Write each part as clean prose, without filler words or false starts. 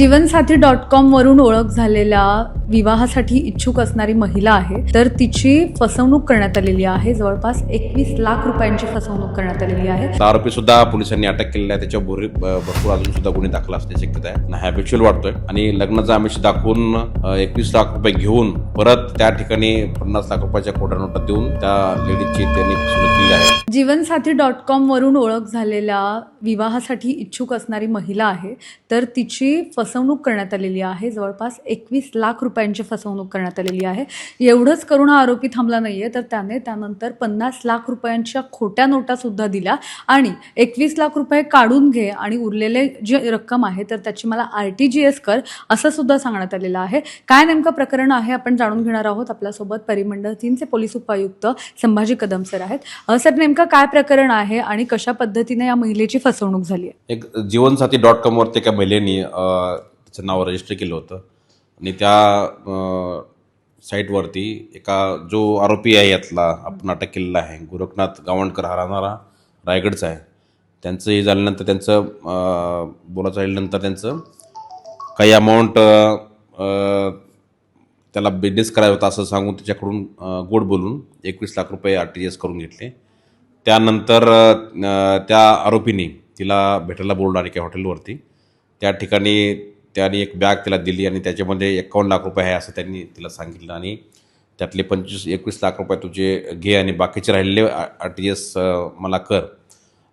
जीवनसाथी.com वरून ओळख झालेल्या विवाहासाठी इच्छुक असणारी महिला आहे, तर तिची फसवणूक करण्यात आलेली आहे। जवळपास 21 लाख रुपयांची फसवणूक करण्यात आलेली आहे। आरोपी सुद्धा पोलिसांनी अटक केलेला आहे। त्याच्यावर भरपूर अजून सुद्धा गुन्हे दाखल असण्याची शक्यता आहे। हॅबिच्युअल वाटतोय आणि लग्नाचा आमिष दाखवून 21 लाख रुपये घेऊन परत त्या ठिकाणी 50 लाख रुपयाच्या खोट्या नोटा देऊन त्या लेडीजची त्यांनी फसवणूक केली आहे। जीवनसाथी.com वरून ओळख झालेल्या विवाहासाठी इच्छुक असणारी महिला आहे, तर तिची फसवणूक करण्यात आलेली आहे। जवळपास 21 लाख रुपयांची फसवणूक करण्यात आलेली आहे। एवढंच करून हा आरोपी थांबला नाहीये, तर त्याने त्यानंतर 50 लाख रुपयांच्या खोट्या नोटा सुद्धा दिल्या आणि 21 लाख रुपये काढून घे आणि उरलेले जी रक्कम आहे तर त्याची मला RTGS कर असं सुद्धा सांगण्यात आलेलं आहे। काय नेमकं प्रकरण आहे आपण जाणून घेणार आहोत। आपल्यासोबत परिमंडळ 3चे पोलीस उपायुक्त संभाजी कदम सर आहेत। सर, नेमकं काय प्रकरण आहे आणि कशा पद्धतीने या महिलेची फसवणूक झाली आहे? एक जीवनसाथी.com वरती एका महिलेने त्याचं नाव रजिस्टर केलं होतं आणि त्या साईटवरती एका जो आरोपी आहे यातला आपण अटक केलेला आहे गोरखनाथ गावंडकर हा राहणारा रायगडचा आहे। त्यांचं हे झाल्यानंतर त्यांचं बोलायचं झाल्यानंतर त्यांचं काही अमाऊंट त्याला बिझनेस करायचा होता असं सांगून त्याच्याकडून गोड बोलून 21 लाख रुपये RTGS करून घेतले। त्यानंतर त्या आरोपीने तिला भेटायला बोलवलं एका हॉटेलवरती। त्या ठिकाणी त्याने एक बॅग तिला दिली आणि त्याच्यामध्ये 51 लाख रुपये आहे असं त्यांनी तिला सांगितलं आणि त्यातले 21 लाख रुपये तुझे घे आणि बाकीचे राहिलेले RTGS मला कर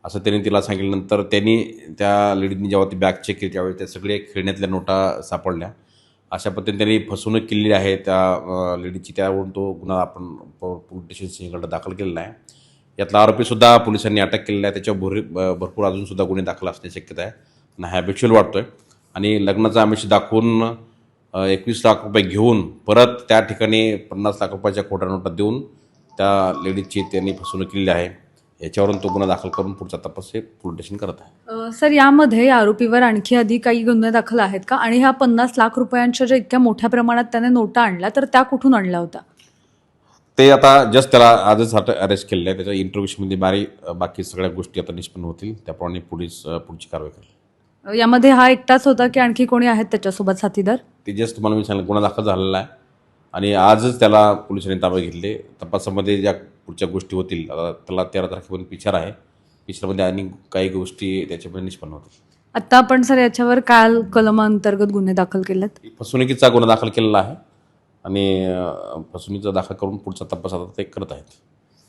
असं त्यांनी तिला सांगितल्यानंतर त्यांनी त्या लेडीजनी जेव्हा ती बॅग चेक केली त्यावेळी त्या सगळे खेळण्यातल्या नोटा सापडल्या। अशा पद्धतीने त्यांनी फसवणूक केलेली आहे त्या लेडीजची। त्यावरून तो गुन्हा आपण पोलीस स्टेशनकडे दाखल केलेला आहे। यातला आरोपीसुद्धा पोलिसांनी अटक केलेला आहे। त्याच्यावर भरपूर अजून सुद्धा गुन्हे दाखल असण्याची शक्यता आहे। हॅबिच्युअल वाटतोय आणि लग्नाचा आमिष दाखवून 21 लाख रुपये घेऊन परत त्या ठिकाणी 50 लाख रुपयाच्या खोट्या नोटा देऊन त्या लेडीजची त्यांनी फसवणूक केलेली आहे। याच्यावरून तो गुन्हा दाखल करून पुढचा तपास हे पोलीस स्टेशन करत आहे। सर, यामध्ये या आरोपीवर आणखी आधी काही गुन्हे दाखल आहेत का? आणि ह्या 50 लाख रुपयांच्या ज्या इतक्या मोठ्या प्रमाणात त्याने नोटा आणल्या तर त्या कुठून आणल्या होत्या? ते आता जस्ट त्याला आजच अरेस्ट केलेलं आहे। त्याच्या इंटरव्ह्यूमध्ये बाकी सगळ्या गोष्टी आता निष्पन्न होतील, त्याप्रमाणे पोलीस पुढची कारवाई करेल। यामध्ये हा एकटाच होता की आणखी कोणी आहेत त्याच्यासोबत साथीदार? ते जस्ट तुम्हाला मी सांगितलं गुन्हा दाखल झालेला आहे आणि आजच त्याला पोलिसांनी ताब्यात घेतले। तपासामध्ये ज्या पुढच्या गोष्टी होतील त्याला 13 तारखेपर्यंत विचार आहे। विचारामध्ये आणि काही गोष्टी त्याच्यामध्ये निष्पन्न होतील। आता आपण सर याच्यावर काल कलमांतर्गत गुन्हे दाखल केलेत? फसवणुकीचा गुन्हा दाखल केलेला आहे आणि फसवणुकीचा दाखल करून पुढचा तपास आता ते करत आहेत।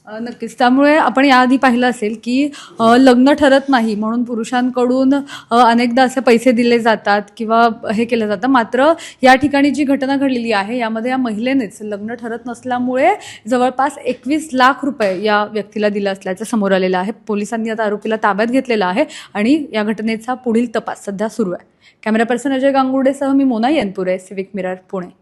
नक्कीच। त्यामुळे आपण याआधी पाहिलं असेल की लग्न ठरत नाही म्हणून पुरुषांकडून अनेकदा असे पैसे दिले जातात किंवा हे केलं जातं। मात्र या ठिकाणी जी घटना घडलेली आहे यामध्ये या महिलेनेच लग्न ठरत नसल्यामुळे जवळपास 21 लाख रुपये या व्यक्तीला दिलं असल्याचं समोर आलेलं आहे। पोलिसांनी आता आरोपीला ताब्यात घेतलेला आहे आणि या घटनेचा पुढील तपास सध्या सुरू आहे। कॅमेरा पर्सन अजय गांगुर्डेसह मी मोना येनपुरे, सिविक मिरर, पुणे।